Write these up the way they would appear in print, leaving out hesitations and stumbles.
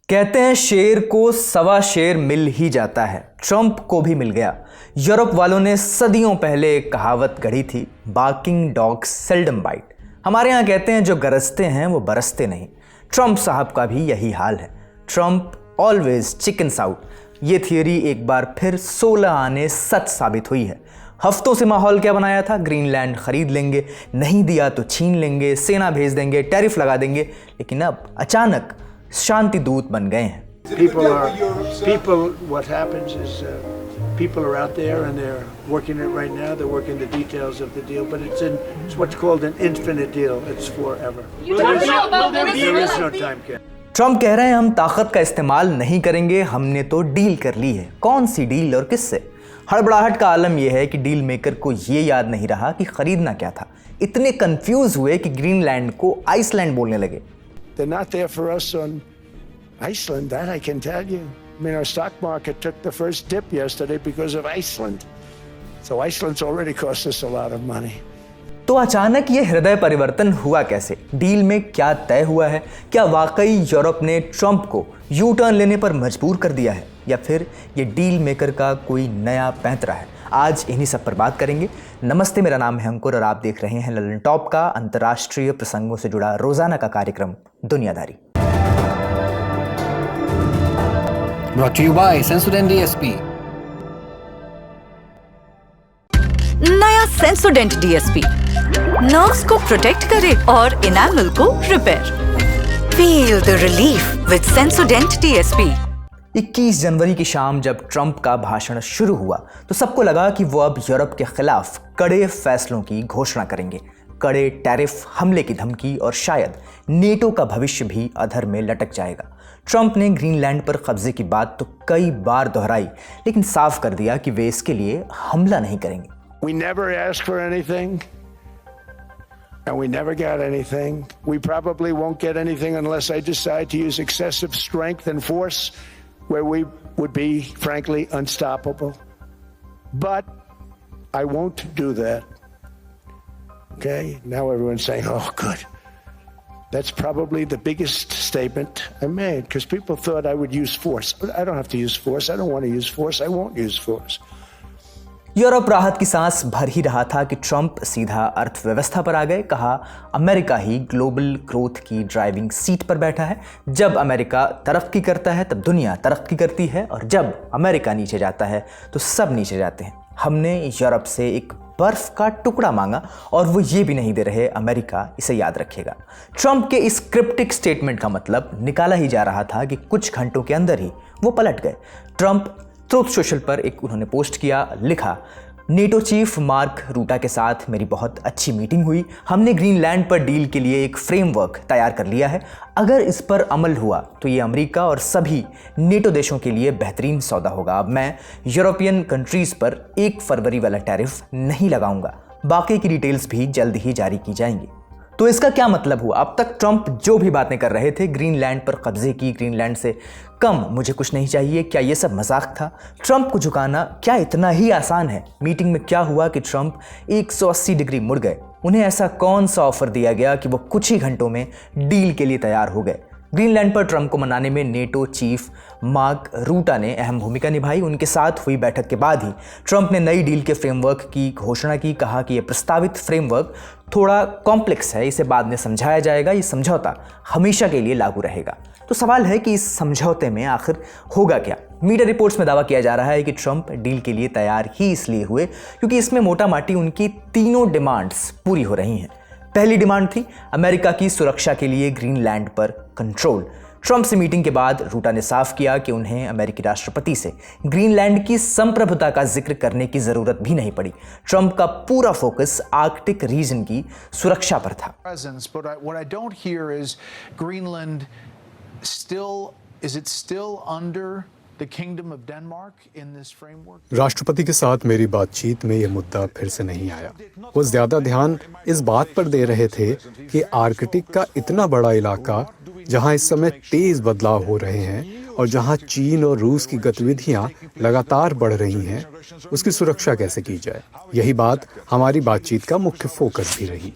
कहते हैं शेर को सवा शेर मिल ही जाता है। ट्रंप को भी मिल गया। यूरोप वालों ने सदियों पहले एक कहावत गढ़ी थी, बार्किंग डॉग्स सेल्डम बाइट। हमारे यहाँ कहते हैं जो गरजते हैं वो बरसते नहीं। ट्रंप साहब का भी यही हाल है। Trump always chickens out. ये थियरी एक बार फिर 16 आने सच साबित हुई है। हफ्तों से माहौल क्या बनाया था, ग्रीनलैंड खरीद लेंगे, नहीं दिया तो छीन लेंगे, सेना भेज देंगे, टैरिफ लगा देंगे। लेकिन अब अचानक शांति दूत बन गए हैं। What happens is people are out there and they're working it right now. They're working the details of the deal, but it's what's called an infinite deal. It's forever. There is no time cap. Trump कह रहे हैं हम ताकत का इस्तेमाल नहीं करेंगे, हमने तो डील कर ली है। कौन सी डील और किससे? हड़बड़ाहट का आलम यह है कि डील मेकर को ये याद नहीं रहा कि खरीदना क्या था। इतने कंफ्यूज हुए कि ग्रीनलैंड को आइसलैंड बोलने लगे। They're not there for us on Iceland, that I can tell you. I mean, our stock market took the first dip yesterday because of Iceland. So Iceland's already cost us a lot of money. तो अचानक ये हृदय परिवर्तन हुआ कैसे? Deal में क्या तय हुआ है? क्या वाकई यूरोप ने ट्रंप को यू टर्न लेने पर मजबूर कर दिया है, या फिर ये डील मेकर का कोई नया पैंतरा है? आज इन्हीं सब पर बात करेंगे। नमस्ते, मेरा नाम है अंकुर और आप देख रहे हैं ललन टॉप का अंतर्राष्ट्रीय प्रसंगों से जुड़ा रोजाना का कार्यक्रम दुनियादारी। Brought to you by Sensodyne DSP। नया सेंसोडेंट डीएसपी नर्व्स को प्रोटेक्ट करे और इनामल को repair. Feel the relief with सेंसोडेंट DSP. 21 जनवरी की शाम जब ट्रंप का भाषण शुरू हुआ तो सबको लगा कि वो अब यूरोप के खिलाफ कड़े फैसलों की घोषणा करेंगे। कड़े टैरिफ, हमले की धमकी और शायद नेटो का भविष्य भी अधर में लटक जाएगा। ट्रंप ने ग्रीनलैंड पर कब्जे की बात तो कई बार दोहराई, लेकिन साफ कर दिया कि वे इसके लिए हमला नहीं करेंगे। We never asked for anything, and we never got anything. We probably won't get anything unless I decide to use excessive strength and force, where we would be, frankly, unstoppable. But I won't do that. Okay? Now everyone's saying, oh, good. That's probably the biggest statement I made, because people thought I would use force. I don't have to use force. I don't want to use force. I won't use force. Europe राहत की सांस भर ही रहा था कि Trump सीधा अर्थव्यवस्था पर आ गए। कहा अमेरिका ही ग्लोबल ग्रोथ की ड्राइविंग सीट पर बैठा है। जब अमेरिका तरक्की करता है तब दुनिया तरक्की करती है, और जब अमेरिका नीचे जाता है तो सब नीचे जाते हैं। हमने यूरोप से एक बर्फ का टुकड़ा मांगा और वो ये भी नहीं दे रहे। अमेरिका इसे याद रखेगा। ट्रंप के इस क्रिप्टिक स्टेटमेंट का मतलब निकाला ही जा रहा था कि कुछ घंटों के अंदर ही वो पलट गए। ट्रंप ट्रूथ सोशल पर एक उन्होंने पोस्ट किया, लिखा, नेटो चीफ मार्क रूटा के साथ मेरी बहुत अच्छी मीटिंग हुई। हमने ग्रीनलैंड पर डील के लिए एक फ्रेमवर्क तैयार कर लिया है। अगर इस पर अमल हुआ तो ये अमेरिका और सभी नेटो देशों के लिए बेहतरीन सौदा होगा। अब मैं यूरोपियन कंट्रीज पर 1 फरवरी वाला टैरिफ नहीं लगाऊंगा। बाकी की डिटेल्स भी जल्द ही जारी की जाएंगी। तो इसका क्या मतलब हुआ? अब तक ट्रंप जो भी बातें कर रहे थे, ग्रीनलैंड पर कब्जे की, ग्रीनलैंड से कम मुझे कुछ नहीं चाहिए, क्या ये सब मजाक था? ट्रंप को झुकाना क्या इतना ही आसान है? मीटिंग में क्या हुआ कि ट्रंप 180 डिग्री मुड़ गए? उन्हें ऐसा कौन सा ऑफर दिया गया कि वो कुछ ही घंटों में डील के लिए तैयार हो गए? ग्रीनलैंड पर ट्रंप को मनाने में नेटो चीफ मार्क रूटा ने अहम भूमिका निभाई। उनके साथ हुई बैठक के बाद ही ट्रंप ने नई डील के फ्रेमवर्क की घोषणा की। कहा कि यह प्रस्तावित फ्रेमवर्क थोड़ा कॉम्प्लेक्स है, इसे बाद में समझाया जाएगा। ये समझौता हमेशा के लिए लागू रहेगा। तो सवाल है कि इस समझौते में आखिर होगा क्या? मीडिया रिपोर्ट्स में दावा किया जा रहा है कि ट्रंप डील के लिए तैयार ही इसलिए हुए क्योंकि इसमें मोटा माटी उनकी तीनों डिमांड्स पूरी हो रही हैं। पहली डिमांड थी अमेरिका की सुरक्षा के लिए ग्रीनलैंड पर कंट्रोल। ट्रंप से मीटिंग के बाद रूटा ने साफ किया कि उन्हें अमेरिकी राष्ट्रपति से ग्रीनलैंड की संप्रभुता का जिक्र करने की जरूरत भी नहीं पड़ी। ट्रंप का पूरा फोकस आर्कटिक रीजन की सुरक्षा पर था। राष्ट्रपति के साथ मेरी बातचीत में यह मुद्दा फिर से नहीं आया। वो ज्यादा ध्यान इस बात पर दे रहे थे कि आर्कटिक का इतना बड़ा इलाका, जहां इस समय तेज बदलाव हो रहे हैं और जहां चीन और रूस की गतिविधियां लगातार बढ़ रही हैं, उसकी सुरक्षा कैसे की जाए। यही बात हमारी बातचीत का मुख्य फोकस भी रही।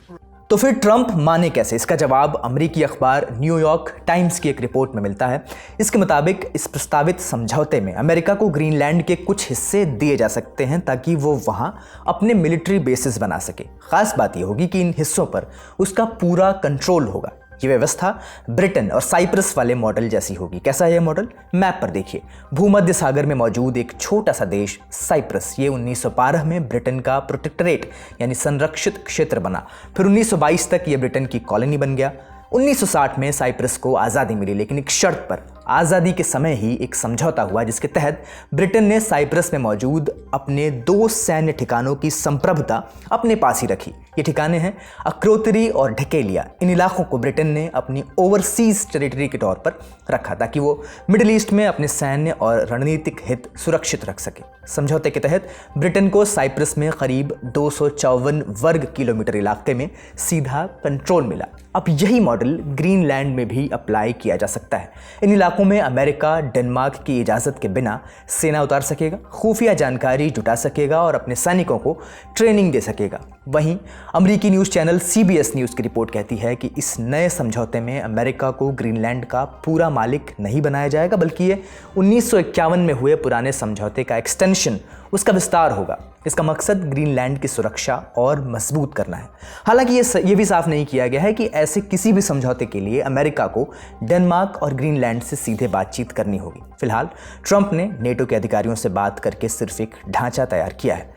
तो फिर ट्रंप माने कैसे? इसका जवाब अमेरिकी अखबार न्यूयॉर्क टाइम्स की एक रिपोर्ट में मिलता है। इसके मुताबिक इस प्रस्तावित समझौते में अमेरिका को ग्रीनलैंड के कुछ हिस्से दिए जा सकते हैं ताकि वो वहां अपने मिलिट्री बेसिस बना सके। खास बात यह होगी कि इन हिस्सों पर उसका पूरा कंट्रोल होगा। ये व्यवस्था ब्रिटेन और साइप्रस वाले मॉडल जैसी होगी। कैसा है यह मॉडल? मैप पर देखिए। भूमध्य सागर में मौजूद एक छोटा सा देश साइप्रस, ये 1912 में ब्रिटेन का प्रोटेक्टरेट यानी संरक्षित क्षेत्र बना। फिर 1922 तक ये ब्रिटेन की कॉलोनी बन गया। 1960 में साइप्रस को आज़ादी मिली, लेकिन एक शर्त पर। आज़ादी के समय ही एक समझौता हुआ जिसके तहत ब्रिटेन ने साइप्रस में मौजूद अपने 2 सैन्य ठिकानों की संप्रभुता अपने पास ही रखी। ये ठिकाने हैं अक्रोतिरी और ढकेलिया। इन इलाकों को ब्रिटेन ने अपनी ओवरसीज टेरिटरी के तौर पर रखा ताकि वो मिडिल ईस्ट में अपने सैन्य और रणनीतिक हित सुरक्षित रख सके। समझौते के तहत ब्रिटेन को साइप्रस में करीब 254 वर्ग किलोमीटर इलाके में सीधा कंट्रोल मिला। अब यही मॉडल ग्रीनलैंड में भी अप्लाई किया जा सकता है। इन इलाकों में अमेरिका डेनमार्क की इजाज़त के बिना सेना उतार सकेगा, खुफिया जानकारी जुटा सकेगा और अपने सैनिकों को ट्रेनिंग दे सकेगा। वहीं अमेरिकी न्यूज़ चैनल CBS न्यूज़ की रिपोर्ट कहती है कि इस नए समझौते में अमेरिका को ग्रीनलैंड का पूरा मालिक नहीं बनाया जाएगा, बल्कि ये 1951 में हुए पुराने समझौते का एक्सटेंशन, उसका विस्तार होगा। इसका मकसद ग्रीनलैंड की सुरक्षा और मजबूत करना है। हालांकि ये भी साफ नहीं किया गया है कि ऐसे किसी भी समझौते के लिए अमेरिका को डेनमार्क और ग्रीनलैंड से सीधे बातचीत करनी होगी। फिलहाल ट्रंप ने नेटो के अधिकारियों से बात करके सिर्फ एक ढांचा तैयार किया है।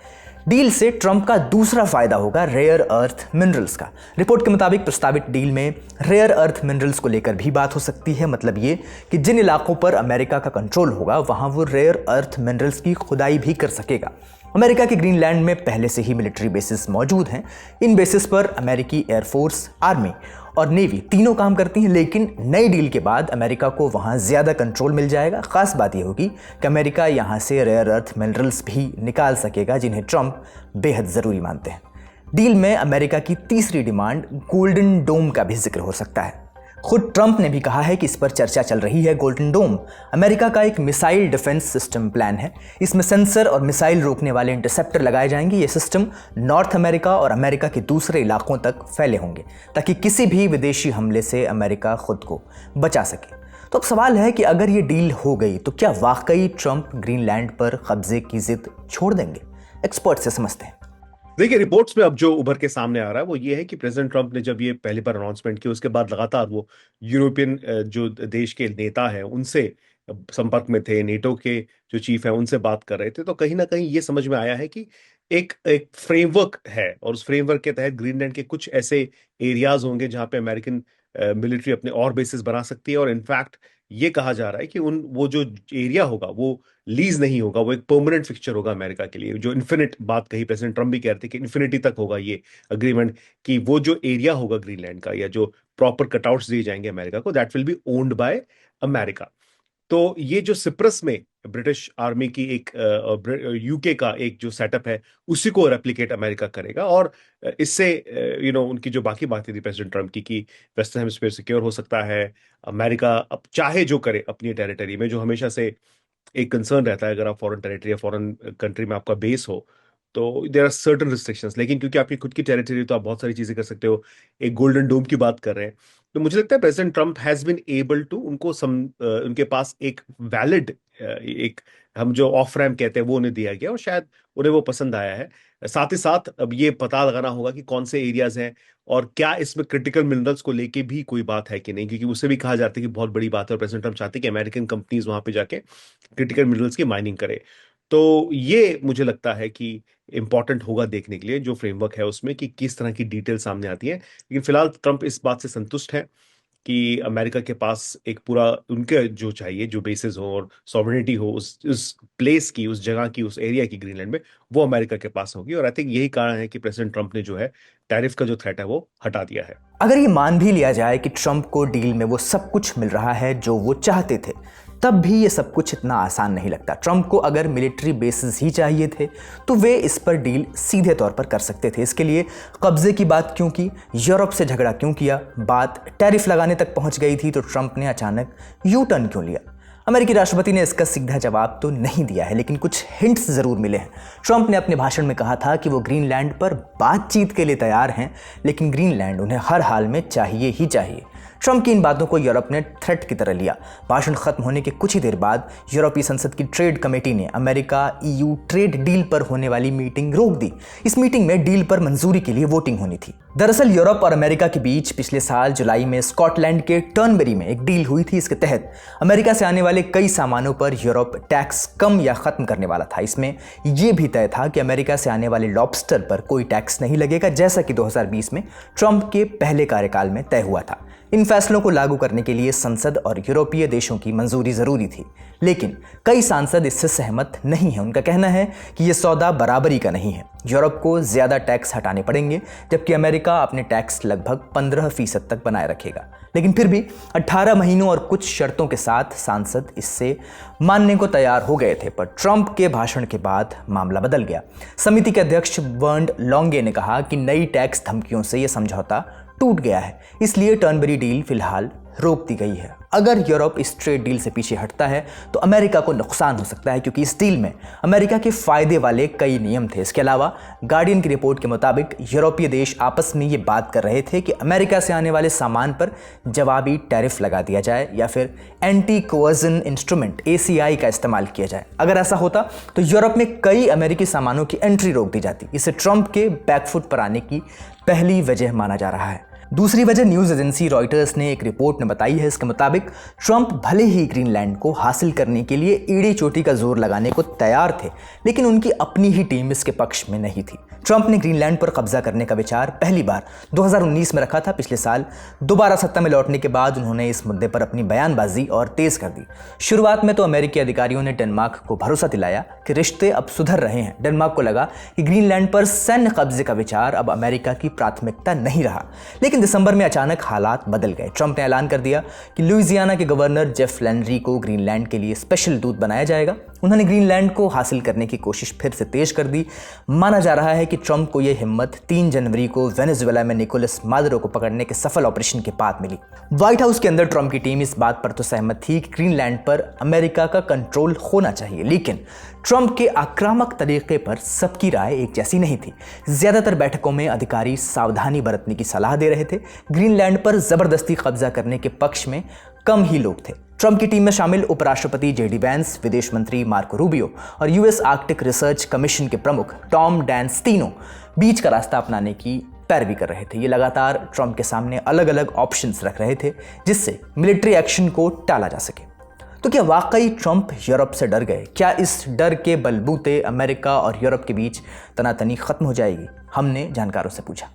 डील से ट्रंप का दूसरा फायदा होगा रेयर अर्थ मिनरल्स का। रिपोर्ट के मुताबिक प्रस्तावित डील में रेयर अर्थ मिनरल्स को लेकर भी बात हो सकती है। मतलब ये कि जिन इलाकों पर अमेरिका का कंट्रोल होगा वहां वो रेयर अर्थ मिनरल्स की खुदाई भी कर सकेगा। अमेरिका के ग्रीनलैंड में पहले से ही मिलिट्री बेसिस मौजूद हैं। इन बेसिस पर अमेरिकी एयरफोर्स, आर्मी और नेवी तीनों काम करती हैं, लेकिन नई डील के बाद अमेरिका को वहां ज़्यादा कंट्रोल मिल जाएगा। खास बात यह होगी कि अमेरिका यहां से रेयर अर्थ मिनरल्स भी निकाल सकेगा जिन्हें ट्रंप बेहद ज़रूरी मानते हैं। डील में अमेरिका की तीसरी डिमांड गोल्डन डोम का भी जिक्र हो सकता है। खुद ट्रंप ने भी कहा है कि इस पर चर्चा चल रही है। गोल्डन डोम अमेरिका का एक मिसाइल डिफेंस सिस्टम प्लान है। इसमें सेंसर और मिसाइल रोकने वाले इंटरसेप्टर लगाए जाएंगे। ये सिस्टम नॉर्थ अमेरिका और अमेरिका के दूसरे इलाकों तक फैले होंगे ताकि किसी भी विदेशी हमले से अमेरिका खुद को बचा सके। तो अब सवाल है कि अगर ये डील हो गई तो क्या वाकई ट्रंप ग्रीनलैंड पर कब्जे की जिद छोड़ देंगे? एक्सपर्ट से समझते हैं। देखिए, रिपोर्ट्स में अब जो उभर के सामने आ रहा है वो ये है कि प्रेसिडेंट ट्रंप ने जब ये पहली बार अनाउंसमेंट की उसके बाद लगातार वो यूरोपियन जो देश के नेता हैं उनसे संपर्क में थे, नेटो के जो चीफ हैं उनसे बात कर रहे थे। तो कहीं ना कहीं ये समझ में आया है कि एक फ्रेमवर्क है और उस फ्रेमवर्क के तहत ग्रीनलैंड के कुछ ऐसे एरियाज होंगे जहां पे अमेरिकन मिलिट्री अपने और बेसिस बना सकती है। और इनफैक्ट ये कहा जा रहा है कि वो जो एरिया होगा वो लीज नहीं होगा, वो एक परमानेंट फिक्चर होगा अमेरिका के लिए। जो इन्फिनिट बात कही प्रेसिडेंट ट्रंप भी कह रहे थे कि इन्फिनिटी तक होगा ये अग्रीमेंट, कि वो जो एरिया होगा ग्रीनलैंड का या जो प्रॉपर कटआउट्स दिए जाएंगे अमेरिका को, that will be owned by America. तो ये जो सिप्रस में ब्रिटिश आर्मी की एक यूके का एक जो सेटअप है उसी को रेप्लिकेट अमेरिका करेगा। और इससे उनकी जो बाकी बातें थी प्रेसिडेंट ट्रंप की कि वेस्टर्न हेमिस्फीयर सिक्योर हो सकता है, अमेरिका अब चाहे जो करे अपनी टेरिटरी में, जो हमेशा से एक कंसर्न रहता है अगर आप फॉरेन टेरिटरी या फॉरेन कंट्री में आपका बेस हो तो देयर आर सर्टेन रिस्ट्रिक्शंस। लेकिन क्योंकि आपकी खुद की टेरिटरी तो आप बहुत सारी चीजें कर सकते हो। एक गोल्डन डोम की बात कर रहे हैं तो मुझे लगता है president Trump has been able to उनके पास एक वैलिड एक हम जो ऑफ रैम्प कहते हैं वो उन्हें दिया गया और शायद उन्हें वो पसंद आया है। साथ ही साथ अब ये पता लगाना होगा कि कौन से एरियाज हैं और क्या इसमें क्रिटिकल मिनरल्स को लेके भी कोई बात है कि नहीं, क्योंकि उससे भी कहा जाता है कि बहुत बड़ी बात है और प्रेसिडेंट ट्रंप चाहते हैं कि अमेरिकन कंपनीज वहां पे जाके क्रिटिकल मिनरल्स की माइनिंग करे। तो ये मुझे लगता है कि इंपॉर्टेंट होगा देखने के लिए जो फ्रेमवर्क है उसमें कि किस तरह की डिटेल सामने आती है। लेकिन फिलहाल ट्रंप इस बात से संतुष्ट है कि अमेरिका के पास एक पूरा उनके जो चाहिए जो बेसिस हो और सॉवरेनिटी हो उस प्लेस की, उस जगह की, उस एरिया की ग्रीनलैंड में, वो अमेरिका के पास होगी। और आई थिंक यही कारण है कि प्रेसिडेंट ट्रंप ने जो है टैरिफ का जो थ्रेट है वो हटा दिया है। अगर ये मान भी लिया जाए कि ट्रंप को डील में वो सब कुछ मिल रहा है जो वो चाहते थे, तब भी ये सब कुछ इतना आसान नहीं लगता। ट्रंप को अगर मिलिट्री बेसिस ही चाहिए थे तो वे इस पर डील सीधे तौर पर कर सकते थे। इसके लिए कब्जे की बात क्यों की, यूरोप से झगड़ा क्यों किया, बात टैरिफ लगाने तक पहुंच गई थी तो ट्रंप ने अचानक यू टर्न क्यों लिया। अमेरिकी राष्ट्रपति ने इसका सीधा जवाब तो नहीं दिया है, लेकिन कुछ हिंट्स जरूर मिले हैं। ट्रंप ने अपने भाषण में कहा था कि वो ग्रीनलैंड पर बातचीत के लिए तैयार हैं, लेकिन ग्रीनलैंड उन्हें हर हाल में चाहिए ही चाहिए। ट्रंप की इन बातों को यूरोप ने थ्रेट की तरह लिया। भाषण खत्म होने के कुछ ही देर बाद यूरोपीय संसद की ट्रेड कमेटी ने अमेरिका EU ट्रेड डील पर होने वाली मीटिंग रोक दी। इस मीटिंग में डील पर मंजूरी के लिए वोटिंग होनी थी। दरअसल यूरोप और अमेरिका के बीच पिछले साल जुलाई में स्कॉटलैंड के टर्नबरी में एक डील हुई थी। इसके तहत अमेरिका से आने वाले कई सामानों पर यूरोप टैक्स कम या खत्म करने वाला था। इसमें यह भी तय था कि अमेरिका से आने वाले लॉबस्टर पर कोई टैक्स नहीं लगेगा, जैसा कि 2020 में ट्रंप के पहले कार्यकाल में तय हुआ था। इन फैसलों को लागू करने के लिए संसद और यूरोपीय देशों की मंजूरी जरूरी थी, लेकिन कई सांसद इससे सहमत नहीं हैं। उनका कहना है कि यह सौदा बराबरी का नहीं है। यूरोप को ज्यादा टैक्स हटाने पड़ेंगे, जबकि अमेरिका अपने टैक्स लगभग 15% तक बनाए रखेगा। लेकिन फिर भी 18 महीनों और कुछ शर्तों के साथ सांसद इससे मानने को तैयार हो गए थे, पर ट्रंप के भाषण के बाद मामला बदल गया। समिति के अध्यक्ष बर्न्ड लॉन्गे ने कहा कि नई टैक्स धमकियों से यह समझौता टूट गया है, इसलिए टर्नबरी डील फिलहाल रोक दी गई है। अगर यूरोप इस ट्रेड डील से पीछे हटता है तो अमेरिका को नुकसान हो सकता है, क्योंकि इस डील में अमेरिका के फायदे वाले कई नियम थे। इसके अलावा गार्डियन की रिपोर्ट के मुताबिक यूरोपीय देश आपस में ये बात कर रहे थे कि अमेरिका से आने वाले सामान पर जवाबी टैरिफ लगा दिया जाए या फिर एंटी कोअर्जन इंस्ट्रूमेंट ACI का इस्तेमाल किया जाए। अगर ऐसा होता तो यूरोप में कई अमेरिकी सामानों की एंट्री रोक दी जाती। इसे ट्रंप के बैकफुट पर आने की पहली वजह माना जा रहा है। दूसरी वजह न्यूज़ एजेंसी रॉयटर्स ने एक रिपोर्ट में बताई है। इसके मुताबिक ट्रंप भले ही ग्रीनलैंड को हासिल करने के लिए एड़ी चोटी का जोर लगाने को तैयार थे, लेकिन उनकी अपनी ही टीम इसके पक्ष में नहीं थी। ट्रंप ने ग्रीनलैंड पर कब्जा करने का विचार पहली बार 2019 में रखा था। पिछले साल दोबारा सत्ता में लौटने के बाद उन्होंने इस मुद्दे पर अपनी बयानबाजी और तेज कर दी। शुरुआत में तो अमेरिकी अधिकारियों ने डेनमार्क को भरोसा दिलाया कि रिश्ते अब सुधर रहे हैं। डेनमार्क को लगा कि ग्रीनलैंड पर सैन्य कब्जे का विचार अब अमेरिका की प्राथमिकता नहीं रहा, लेकिन दिसंबर में अचानक हालात बदल गए। ट्रंप ने ऐलान कर दिया कि लुइसियाना के गवर्नर जेफ लैंड्री को ग्रीनलैंड के लिए स्पेशल दूत बनाया जाएगा। उन्होंने ग्रीनलैंड को हासिल करने की कोशिश फिर से तेज कर दी। माना जा रहा है कि ट्रंप को यह हिम्मत 3 जनवरी को वेनेजुएला में निकोलस मादुरो को पकड़ने के सफल ऑपरेशन के बाद मिली। व्हाइट हाउस के अंदर ट्रंप की टीम इस बात पर तो सहमत थी कि ग्रीनलैंड पर अमेरिका का कंट्रोल होना चाहिए, लेकिन ट्रंप के आक्रामक तरीके पर सबकी राय एक जैसी नहीं थी। ज्यादातर बैठकों में अधिकारी सावधानी बरतने की सलाह दे रहे थे। ग्रीनलैंड पर जबरदस्ती कब्जा करने के पक्ष में कम ही लोग थे। ट्रंप की टीम में शामिल उपराष्ट्रपति JD वैंस, विदेश मंत्री मार्को रूबियो और US आर्कटिक रिसर्च कमीशन के प्रमुख टॉम डैंस तीनों बीच का रास्ता अपनाने की पैरवी कर रहे थे। ये लगातार ट्रंप के सामने अलग अलग ऑप्शंस रख रहे थे जिससे मिलिट्री एक्शन को टाला जा सके। तो क्या वाकई ट्रंप यूरोप से डर गए? क्या इस डर के बलबूते अमेरिका और यूरोप के बीच तनातनी खत्म हो जाएगी? हमने जानकारों से पूछा।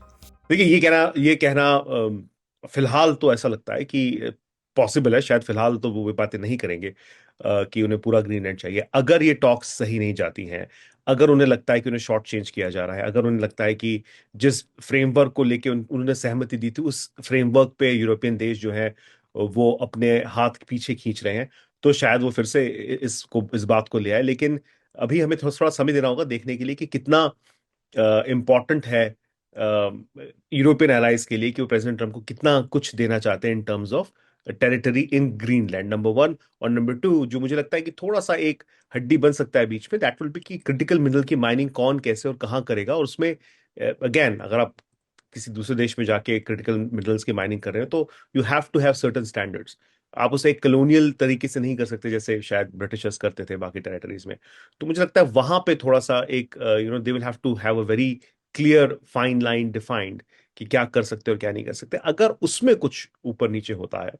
देखिए, ये कहना फिलहाल तो ऐसा लगता है कि पॉसिबल है। शायद फिलहाल तो वो बातें नहीं करेंगे कि उन्हें पूरा ग्रीनलैंड चाहिए। अगर ये टॉक्स सही नहीं जाती हैं, अगर उन्हें लगता है कि उन्हें शॉर्ट चेंज किया जा रहा है, अगर उन्हें लगता है कि जिस फ्रेमवर्क को लेके उन्होंने सहमति दी थी उस फ्रेमवर्क पे यूरोपियन देश जो है वो अपने हाथ पीछे खींच रहे हैं, तो शायद वो फिर से इस बात को ले आए। लेकिन अभी हमें थोड़ा समय देना होगा देखने के लिए कि कितना इम्पॉर्टेंट है यूरोपियन एलाइज के लिए कि वो प्रेसिडेंट ट्रंप को कितना कुछ देना चाहते हैं in terms of territory in Greenland, number 1। और नंबर 2, जो मुझे लगता है कि थोड़ा सा एक हड्डी बन सकता है बीच में, दैट विल बी कि क्रिटिकल मिनरल की माइनिंग कौन, कैसे और कहाँ करेगा। और उसमें अगेन, अगर आप किसी दूसरे देश में जाके क्रिटिकल मिनरल्स की माइनिंग कर रहे हो तो you have to have certain standards. आप उसे एक कॉलोनियल तरीके से नहीं कर सकते जैसे शायद ब्रिटिशर्स करते थे बाकी टेरिटरीज में। तो मुझे लगता है वहां पे थोड़ा सा एक they will have to have a very clear fine line defined कि क्या कर सकते और क्या नहीं कर सकते। अगर उसमें कुछ ऊपर नीचे होता है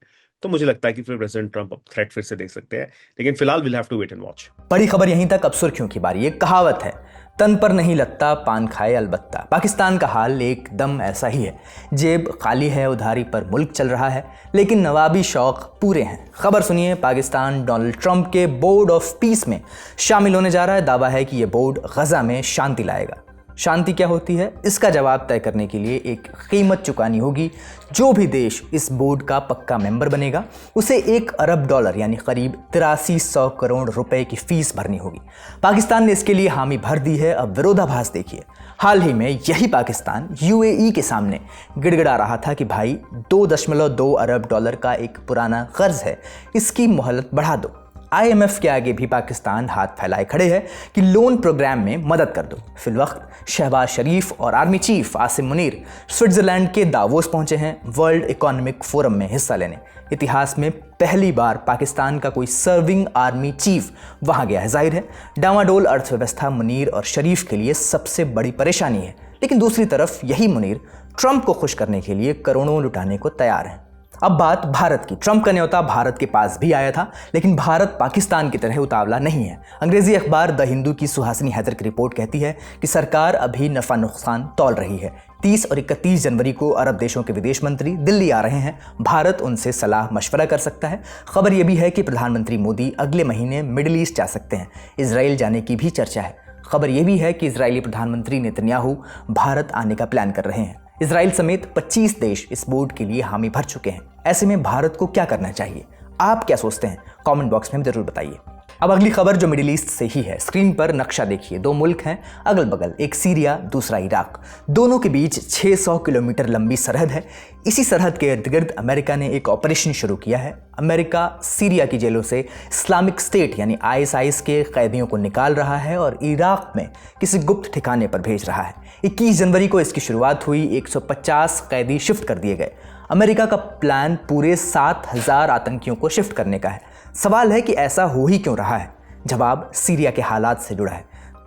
तो मुझे लगता है कि फिर प्रेसिडेंट ट्रंप थ्रेट फिर से देख सकते हैं, लेकिन फिलहाल will have to wait and watch. बड़ी खबर यहीं तक, अब सुर्खियों की बारी। एक कहावत है, तन पर नहीं लगता पान खाए अलबत्ता। पाकिस्तान का हाल एकदम ऐसा ही है। जेब खाली है, उधारी पर मुल्क चल रहा है, लेकिन नवाबी शौक पूरे हैं। खबर सुनिए, पाकिस्तान डोनाल्ड ट्रंप के बोर्ड ऑफ पीस में शामिल होने जा रहा है। दावा है कि यह बोर्ड गजा में शांति लाएगा। शांति क्या होती है, इसका जवाब तय करने के लिए एक कीमत चुकानी होगी। जो भी देश इस बोर्ड का पक्का मेंबर बनेगा उसे $1 अरब यानी करीब 8300 करोड़ रुपए की फीस भरनी होगी। पाकिस्तान ने इसके लिए हामी भर दी है। अब विरोधाभास देखिए, हाल ही में यही पाकिस्तान UAE के सामने गिड़गिड़ा रहा था कि भाई $2.2 अरब का एक पुराना कर्ज है, इसकी मोहलत बढ़ा दो। IMF के आगे भी पाकिस्तान हाथ फैलाए खड़े है कि लोन प्रोग्राम में मदद कर दो। फिलवक्त शहबाज शरीफ और army chief Asim Munir Switzerland के दावोस पहुंचे हैं वर्ल्ड इकोनॉमिक फोरम में हिस्सा लेने। इतिहास में पहली बार पाकिस्तान का कोई सर्विंग आर्मी चीफ वहां गया है। जाहिर है डामाडोल अर्थव्यवस्था मुनीर और शरीफ के लिए सबसे बड़ी परेशानी है, लेकिन दूसरी तरफ यही मुनीर ट्रंप को खुश करने के लिए करोड़ों लुटाने को तैयार है। अब बात भारत की। ट्रंप का न्योता भारत के पास भी आया था, लेकिन भारत पाकिस्तान की तरह उतावला नहीं है। अंग्रेजी अखबार द हिंदू की सुहासिनी हैदर की रिपोर्ट कहती है कि सरकार अभी नफा नुकसान तौल रही है। 30 और 31 जनवरी को अरब देशों के विदेश मंत्री दिल्ली आ रहे हैं। भारत उनसे सलाह मशवरा कर सकता है। खबर यह भी है कि प्रधानमंत्री मोदी अगले महीने मिडिल ईस्ट जा सकते हैं। इजराइल जाने की भी चर्चा है। खबर यह भी है कि इजरायली प्रधानमंत्री नेतन्याहू भारत आने का प्लान कर रहे हैं। इजराइल समेत 25 देश इस बोर्ड के लिए हामी भर चुके हैं। ऐसे में भारत को क्या करना चाहिए? आप क्या सोचते हैं? कमेंट बॉक्स में जरूर बताइए। अब अगली खबर जो मिडिल ईस्ट से ही है। स्क्रीन पर नक्शा देखिए। 2 मुल्क हैं अगल बगल, एक सीरिया दूसरा इराक। दोनों के बीच 600 किलोमीटर लंबी सरहद है। इसी सरहद के इर्द गिर्द अमेरिका ने एक ऑपरेशन शुरू किया है। अमेरिका सीरिया की जेलों से इस्लामिक स्टेट यानी ISIS के कैदियों को निकाल रहा है और इराक में किसी गुप्त ठिकाने पर भेज रहा है। 21 जनवरी को इसकी शुरुआत हुई। 150 कैदी शिफ्ट कर दिए गए। अमेरिका का प्लान पूरे 7000 आतंकियों को शिफ्ट करने का है। सवाल है कि ऐसा हो ही क्यों रहा है? जवाब सीरिया के हालात से जुड़ा है।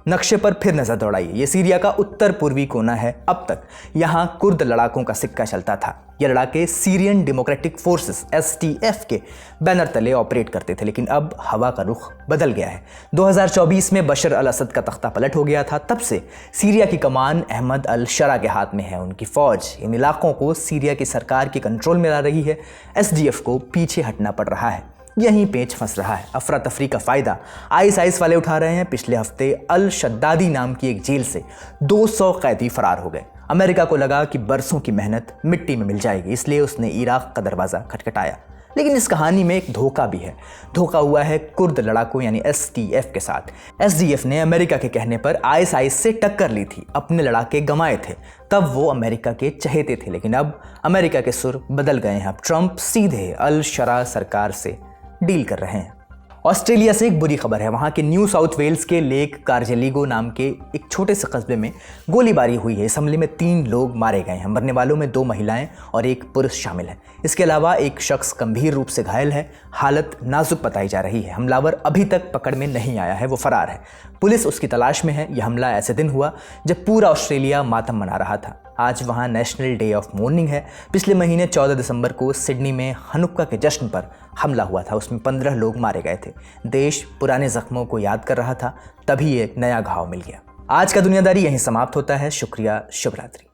नक्शे पर फिर नजर दौड़ाइए। ये सीरिया का उत्तर पूर्वी कोना है। अब तक यहाँ कुर्द लड़ाकों का सिक्का चलता था। ये लड़ाके सीरियन डेमोक्रेटिक फोर्सेस SDF के बैनर तले ऑपरेट करते थे, लेकिन अब हवा का रुख बदल गया है। 2024 में बशर अल असद का तख्ता पलट हो गया था। तब से सीरिया की कमान अहमद अल शरा के हाथ में है। उनकी फौज इन इलाकों को सीरिया की सरकार के कंट्रोल में ला रही है। SDF को पीछे हटना पड़ रहा है। यहीं पेच फंस रहा है। अफरा तफरी का फायदा ISIS वाले उठा रहे हैं। पिछले हफ्ते अल शद्दादी नाम की एक जेल से 200 कैदी फरार हो गए। अमेरिका को लगा कि बरसों की मेहनत मिट्टी में मिल जाएगी, इसलिए उसने इराक का दरवाज़ा खटखटाया। लेकिन इस कहानी में एक धोखा भी है। धोखा हुआ है कुर्द लड़ाकों यानी SDF के साथ। SDF ने अमेरिका के कहने पर ISIS से टक्कर ली थी। अपने लड़ाके गंवाए थे। तब वो अमेरिका के चहेते थे, लेकिन अब अमेरिका के सुर बदल गए हैं। अब ट्रंप सीधे अल शरा सरकार से डील कर रहे हैं। ऑस्ट्रेलिया से एक बुरी खबर है। वहाँ के न्यू साउथ वेल्स के लेक कार्जेलिगो नाम के एक छोटे से कस्बे में गोलीबारी हुई है। इस हमले में 3 लोग मारे गए हैं। मरने वालों में 2 महिलाएं और 1 पुरुष शामिल है। इसके अलावा एक शख्स गंभीर रूप से घायल है। हालत नाजुक बताई जा रही है। हमलावर अभी तक पकड़ में नहीं आया है, वो फरार है। पुलिस उसकी तलाश में है। यह हमला ऐसे दिन हुआ जब पूरा ऑस्ट्रेलिया मातम मना रहा था। आज वहाँ नेशनल डे ऑफ मोर्निंग है। पिछले महीने 14 दिसंबर को सिडनी में हनुक्का के जश्न पर हमला हुआ था। उसमें 15 लोग मारे गए थे। देश पुराने जख्मों को याद कर रहा था, तभी एक नया घाव मिल गया। आज का दुनियादारी यहीं समाप्त होता है। शुक्रिया, शुभ रात्रि।